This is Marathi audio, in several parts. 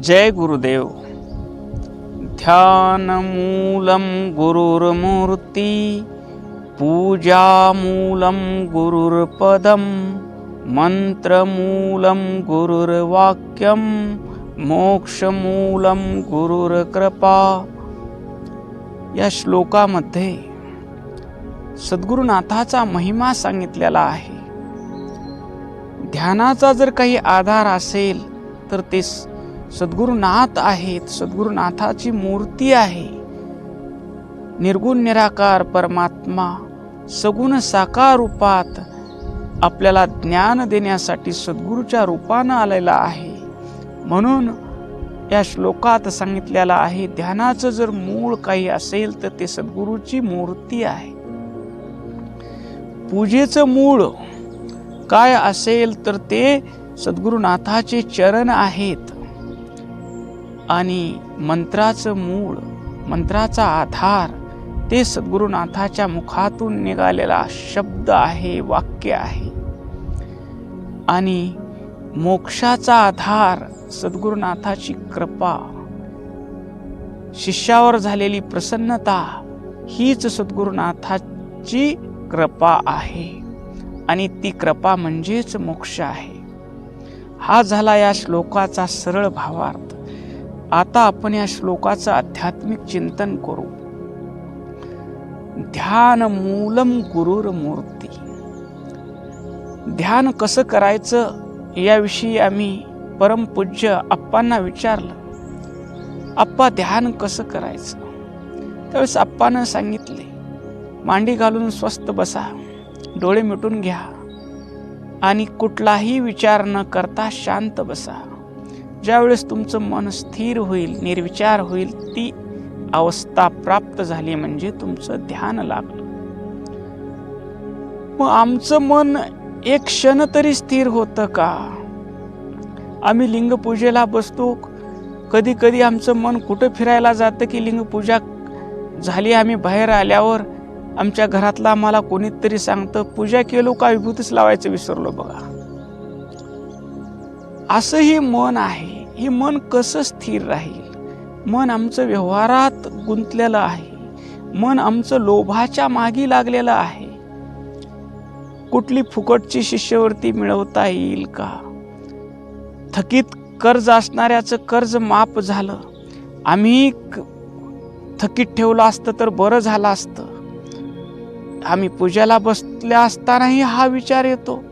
जय गुरुदेव. ध्यानमूलं गुरुर्मूर्ती, पूजामूलं गुरुर्पदं, मंत्रमूलं गुरुर्वाक्यं, मोक्षमूलं गुरुर्कृपा. या श्लोकामध्ये सद्गुरुनाथाचा महिमा सांगितलेला आहे. ध्यानाचा जर काही आधार असेल तर ते सद्गुरुनाथ आहेत. सद्गुरुनाथाची मूर्ती आहे. निर्गुण निराकार परमात्मा सगुण साकार रूपात आपल्याला ज्ञान देण्यासाठी सद्गुरूच्या रूपानं आलेला आहे. म्हणून या श्लोकात सांगितलेला आहे, ध्यानाचं जर मूळ काही असेल तर ते सद्गुरूची मूर्ती आहे. पूजेचं मूळ काय असेल तर ते सद्गुरुनाथाचे चरण आहेत. आणि मंत्राचं मूळ, मंत्राचा आधार ते सद्गुरुनाथाच्या मुखातून निघालेला शब्द आहे, वाक्य आहे. आणि मोक्षाचा आधार सद्गुरुनाथाची कृपा, शिष्यावर झालेली प्रसन्नता हीच सद्गुरुनाथाची कृपा आहे. आणि ती कृपा म्हणजेच मोक्ष आहे. हा झाला या श्लोकाचा सरळ भावार्थ. आता आपण या श्लोकाचं आध्यात्मिक चिंतन करू. ध्यान मूलम गुरुर्मूर्ती. ध्यान कसं करायचं याविषयी आम्ही परमपूज्य आप्पांना विचारलं. आप्पा, ध्यान कसं करायचं? त्यावेळेस आप्पानं सांगितले, मांडी घालून स्वस्थ बसा, डोळे मिटून घ्या आणि कुठलाही विचार न करता शांत बसा. ज्यावेळेस तुमचं मन स्थिर होईल, निर्विचार होईल, ती अवस्था प्राप्त झाली म्हणजे तुमचं ध्यान लागलं. मग आमचं मन एक क्षण तरी स्थिर होतं का? आम्ही लिंगपूजेला बसतो, कधी कधी आमचं मन कुठं फिरायला जातं की लिंगपूजा झाली, आम्ही बाहेर आल्यावर आमच्या घरातला आम्हाला कोणीतरी सांगतं, पूजा केलो का विभूतीच लावायचं विसरलो बघा. असं हे मन आहे. हे मन कसं स्थिर राहील? मन आमचं व्यवहारात गुंतलेलं आहे. मन आमचं लोभाच्या मागी लागलेलं आहे. कुठली फुकटची शिष्यवृत्ती मिळवता येईल का? थकीत कर्ज असणाऱ्याचं कर्ज माफ झालं, आम्ही थकीत ठेवलं असतं तर बरं झालं असतं. आम्ही पूजेला बसल्या असतानाही हा विचार येतो.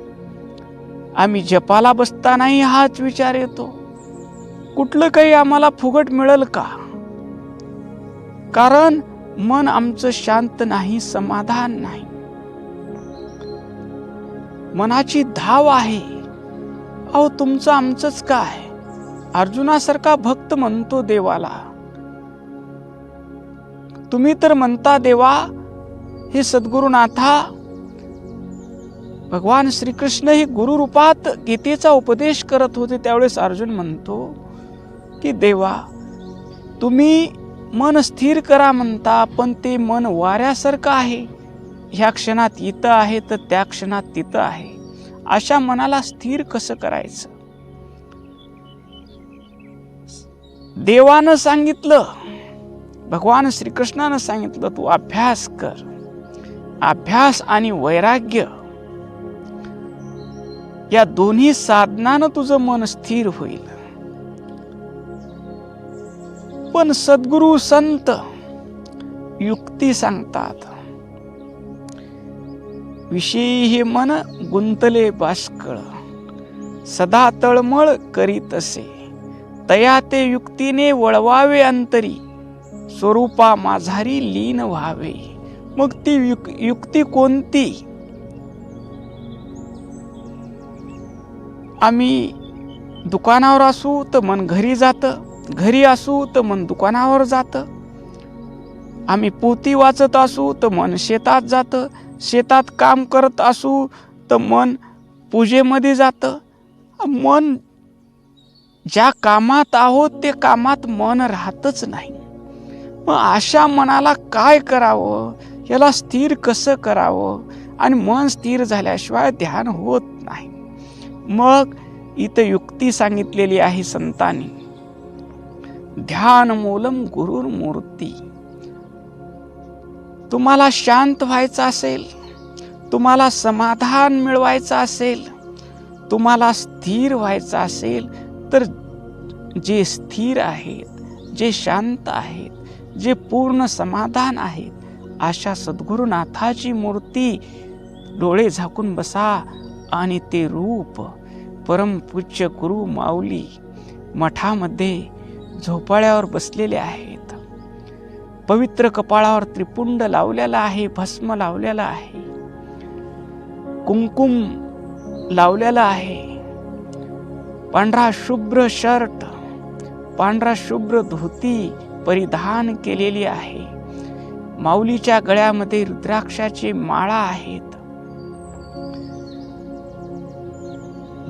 आम्ही जपाला बसतानाही हाच विचार येतो. कुठलं काही आम्हाला फुकट मिळेल का? कारण मन आमचं शांत नाही, समाधान नाही. मनाची धाव आहे. अहो, तुमचं आमचंच काय? अर्जुनासारखा भक्त म्हणतो देवाला. तुम्ही तर म्हणता देवा, हे सद्गुरुनाथा, भगवान श्रीकृष्ण हे गुरु रूपात गीतेचा उपदेश करत होते. त्यावेळेस अर्जुन म्हणतो की देवा, तुम्ही मन स्थिर करा म्हणता, पण ते मन वाऱ्यासारखं आहे. ह्या क्षणात इथं आहे तर त्या क्षणात तिथं आहे. अशा मनाला स्थिर कसं करायचं? देवानं सांगितलं, भगवान श्रीकृष्णानं सांगितलं, तू अभ्यास कर. अभ्यास आणि वैराग्य या दोन्ही साधनानं तुझं मन स्थिर होईल. पण सद्गुरु संत युक्ती सांगतात. विषयी हे मन गुंतले बाष्कळ, सदा तळमळ करीत असे, तया ते युक्तीने वळवावे अंतरी, स्वरूपा माझारी लीन व्हावे. मग ती युक्ती कोणती? आम्ही दुकानावर असू तर मन घरी जातं, घरी असू तर मन दुकानावर जातं. आम्ही पोथी वाचत असू तर मन शेतात जातं, शेतात काम करत असू तर मन पूजेमध्ये जातं. मन ज्या कामात आहोत ते कामात मन राहतच नाही. मग अशा मनाला काय करावं? याला स्थिर कसं करावं? आणि मन स्थिर झाल्याशिवाय ध्यान होत नाही. मग इथं युक्ती सांगितलेली आहे संतांनी. ध्यान मूलम गुरुर मूर्ती. तुम्हाला शांत व्हायचं असेल, तुम्हाला समाधान मिळवायचं असेल, तुम्हाला स्थिर व्हायचं असेल, तर जे स्थिर आहेत, जे शांत आहेत, जे पूर्ण समाधान आहेत, अशा सद्गुरुनाथाची मूर्ती डोळे झाकून बसा आणि ते रूप परमपूज्य गुरु माऊली मठामध्ये झोपाळ्यावर बसलेले आहेत. पवित्र कपाळावर त्रिपुंड लावलेला आहे, भस्म लावलेला आहे, कुंकुम लावलेला आहे, पांढरा शुभ्र शर्ट, पांढरा शुभ्र धोती परिधान केलेली आहे. माऊलीच्या गळ्यामध्ये रुद्राक्षाची माळा आहेत.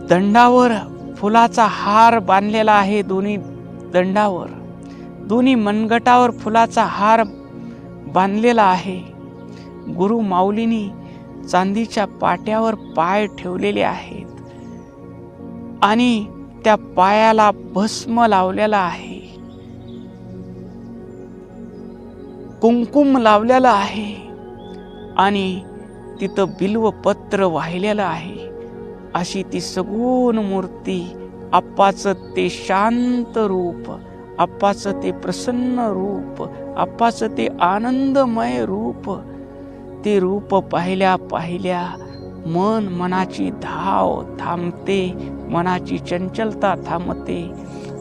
दंडावर फुलाचा हार बांधलेला आहे. दोन्ही दंडावर, दोन्ही मनगटावर फुलाचा हार बांधलेला आहे. गुरु माऊलीनी चांदीच्या पाट्यावर पाय ठेवलेले आहेत आणि त्या पायाला भस्म लावलेला आहे, कुंकुम लावलेलं आहे आणि तिथं बिल्वपत्र वाहिलेलं आहे. अशी ती सगुण मूर्ती, आप्पाचं ते शांत रूप, आप्पाचं ते प्रसन्न रूप, आप्पाचं ते आनंदमय रूप, ते रूप पाहिल्या पाहिल्या मनाची धाव थांबते, मनाची चंचलता थांबते.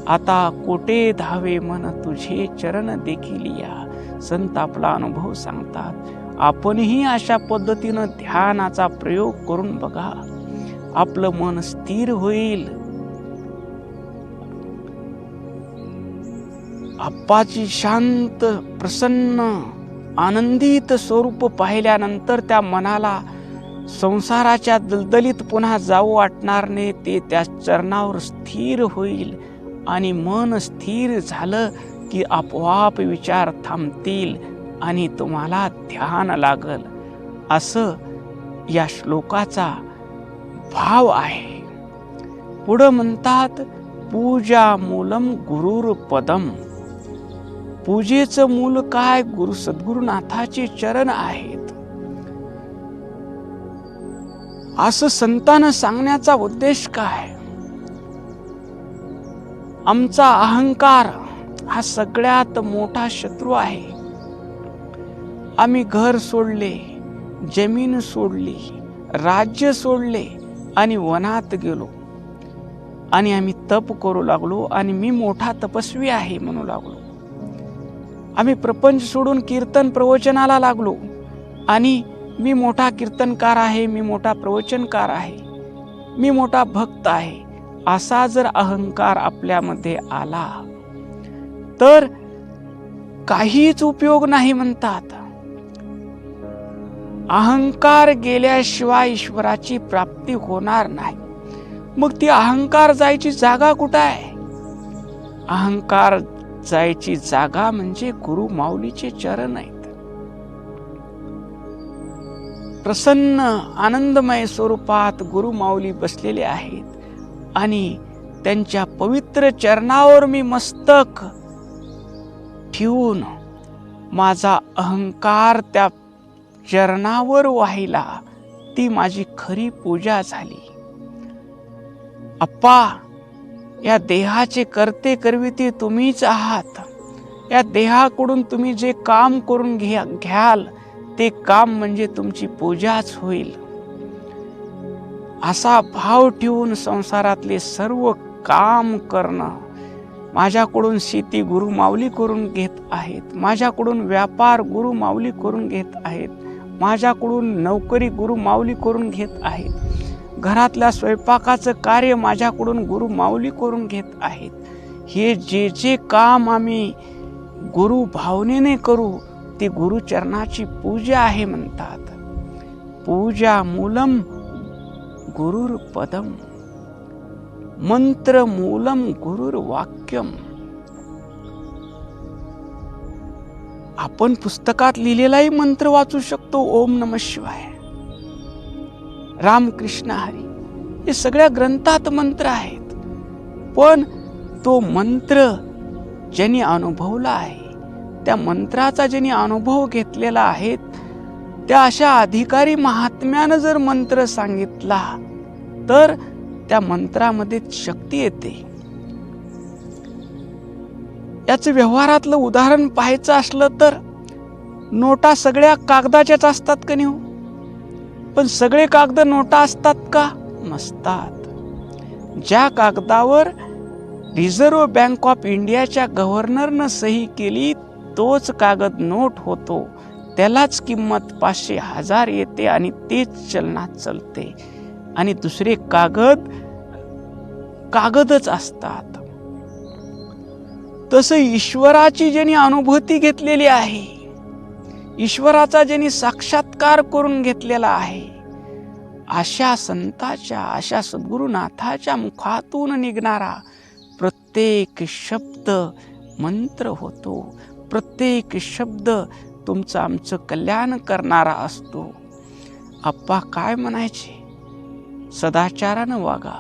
आता कोठे धावे मन तुझे चरण देखील या. संत आपला अनुभव सांगतात. आपणही अशा पद्धतीनं ध्यानाचा प्रयोग करून बघा. आपलं मन स्थिर होईल. आप्पाची शांत, प्रसन्न, आनंदित स्वरूप पाहिल्यानंतर त्या मनाला संसाराच्या दलदलीत पुन्हा जाऊ वाटणार नाही. ते त्या चरणावर स्थिर होईल आणि मन स्थिर झालं की आपोआप विचार थांबतील आणि तुम्हाला ध्यान लागल. असं या श्लोकाचा भाव आहे. पुढं म्हणतात, पूजा मूलम गुरुर पदम. पूजेचं मूल काय? गुरु सद्गुरुनाथाचे चरण आहेत. असं संतांना सांगण्याचा उद्देश काय? आमचा अहंकार हा सगळ्यात मोठा शत्रू आहे. आम्ही घर सोडले, जमीन सोडली, राज्य सोडले आणि वनात गेलो आणि आम्ही तप करू लागलो आणि मी मोठा तपस्वी आहे म्हणू लागलो. आम्ही प्रपंच सोडून कीर्तन प्रवचनाला लागलो आणि मी मोठा कीर्तनकार आहे, मी मोठा प्रवचनकार आहे, मी मोठा भक्त आहे. असा जर अहंकार आपल्यामध्ये आला तर काहीच उपयोग नाही म्हणतात. अहंकार गेल्याशिवाय ईश्वराची प्राप्ती होणार नाही. मग ती अहंकार जायची जागा कुठं आहे? अहंकार जायची जागा म्हणजे गुरु माऊलीचे चरण आहेत. प्रसन्न आनंदमय स्वरूपात गुरु माऊली बसलेले आहेत आणि त्यांच्या पवित्र चरणावर मी मस्तक ठेवून माझा अहंकार त्या चरणावर वाहिला. ती माझी खरी पूजा झाली. अप्पा, या देहाचे करते करविते तुम्हीच आहात. या देहाकडून तुम्ही जे काम करून घ्याल ते काम म्हणजे तुमची पूजाच होईल. असा भाव ठेवून संसारातले सर्व काम करणं. माझ्याकडून शेती गुरु माऊली करून घेत आहेत, माझ्याकडून व्यापार गुरु माऊली करून घेत आहेत, माझ्याकडून नोकरी गुरु माऊली करून घेत आहेत, घरातल्या स्वयंपाकाचं कार्य माझ्याकडून गुरु माऊली करून घेत आहेत. हे जे जे काम आम्ही गुरु भावनेने करू ते गुरुचरणाची पूजा आहे म्हणतात. पूजा मूलम गुरुर पदम, मंत्र मूलम गुरुर वाक्यम. आपण पुस्तकात लिहिलेलाही मंत्र वाचू शकतो. ओम नमः शिवाय, रामकृष्ण हरी, हे सगळ्या ग्रंथात मंत्र आहेत. पण तो मंत्र ज्यांनी अनुभवला आहे, त्या मंत्राचा ज्यांनी अनुभव घेतलेला आहे, त्या अशा अधिकारी महात्म्यानं जर मंत्र सांगितला तर त्या मंत्रामध्ये शक्ती येते. याचं व्यवहारातलं उदाहरण पाहायचं असलं तर नोटा सगळ्या कागदाच्याच असतात का नाही हो? पण सगळे कागद नोटा असतात का? नसतात. ज्या कागदावर रिझर्व्ह बँक ऑफ इंडियाच्या गव्हर्नरनं सही केली तोच कागद नोट होतो. त्यालाच किंमत 500, 1000 येते आणि तेच चलनात चालते. आणि दुसरे कागदच असतात. तसं ईश्वराची ज्यांनी अनुभूती घेतलेली आहे, ईश्वराचा ज्यांनी साक्षात्कार करून घेतलेला आहे, अशा संताच्या, अशा सद्गुरुनाथाच्या मुखातून निघणारा प्रत्येक शब्द मंत्र होतो. प्रत्येक शब्द तुमचं आमचं कल्याण करणारा असतो. आप्पा काय म्हणायचे? सदाचारानं वागा,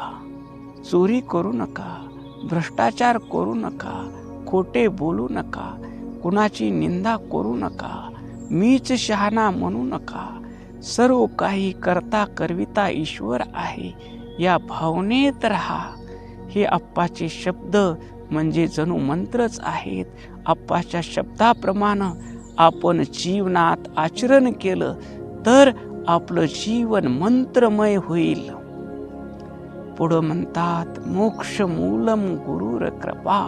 चोरी करू नका, भ्रष्टाचार करू नका, खोटे बोलू नका, कुणाची निंदा करू नका, मीच शहाणा म्हणू नका, सर्व काही करता करविता ईश्वर आहे, या भावनेत राहा. हे आप्पाचे शब्द म्हणजे जणू मंत्रच आहेत. आप्पाच्या शब्दाप्रमाणे आपण जीवनात आचरण केलं तर आपलं जीवन मंत्रमय होईल. पुढं म्हणतात, मोक्ष मूलम गुरुर कृपा.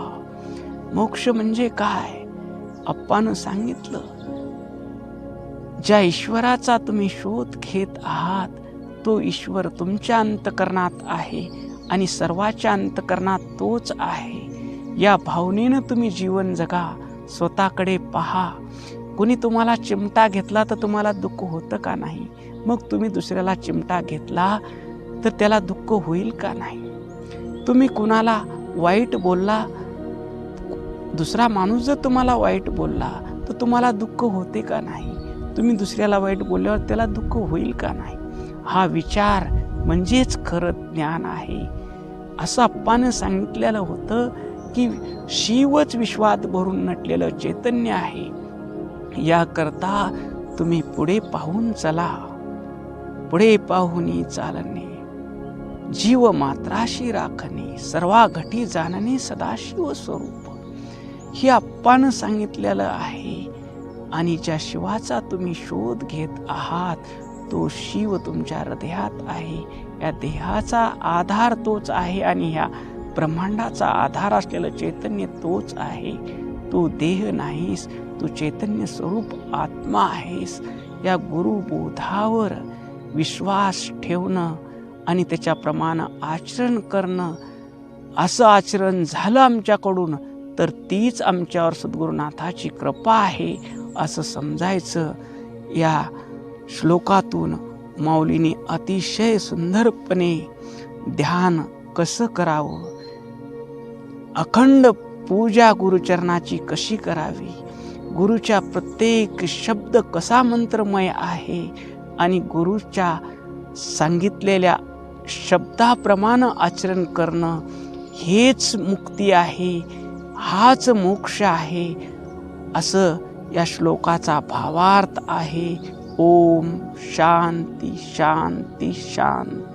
मोक्ष म्हणजे काय? आप्पानं सांगितलं, ज्या ईश्वराचा तुम्ही शोध घेत आहात तो ईश्वर तुमच्या अंतःकरणात आहे आणि सर्वाच्या अंतःकरणात तोच आहे. या भावनेनं तुम्ही जीवन जगा, स्वतःकडे पहा. कुणी तुम्हाला चिमटा घेतला तर तुम्हाला दुःख होतं का नाही? मग तुम्ही दुसऱ्याला चिमटा घेतला तर त्याला दुःख होईल का नाही? तुम्ही कुणाला वाईट बोलला, दुसरा माणूस जर तुम्हाला वाईट बोलला तर तुम्हाला दुःख होते का नाही? तुम्ही दुसऱ्याला वाईट बोलल्यावर त्याला दुःख होईल का नाही? हा विचार म्हणजेच खरं ज्ञान आहे. असं आप्पानं सांगितलेलं होतं की शिवच विश्वात भरून नटलेलं चैतन्य आहे. याकरता तुम्ही पुढे पाहून चला. पुढे पाहुनी चालणे, जीव मात्राशी राखणे, सर्वा घटी जाणणे सदाशिव स्वरूप. हे आप्पानं सांगितलेलं आहे. आणि ज्या शिवाचा तुम्ही शोध घेत आहात तो शिव तुमच्या हृदयात आहे. या देहाचा आधार तोच आहे आणि ह्या ब्रह्मांडाचा आधार असलेलं चैतन्य तोच आहे. तू देह नाहीस, तू चैतन्य स्वरूप आत्मा आहेस. या गुरुबोधावर विश्वास ठेवणं आणि त्याच्याप्रमाणे आचरण करणं, असं आचरण झालं आमच्याकडून तर तीच आमच्यावर सद्गुरुनाथाची कृपा आहे असं समजायचं. या श्लोकातून माऊलीने अतिशय सुंदरपणे ध्यान कसं करावं, अखंड पूजा गुरुचरणाची कशी करावी, गुरुच्या प्रत्येक शब्द कसा मंत्रमय आहे आणि गुरुच्या सांगितलेल्या शब्दाप्रमाणे आचरण करणं हेच मुक्ती आहे, हाच मोक्ष आहे, असं या श्लोकाचा भावार्थ आहे. ओम शांती शांती शांती.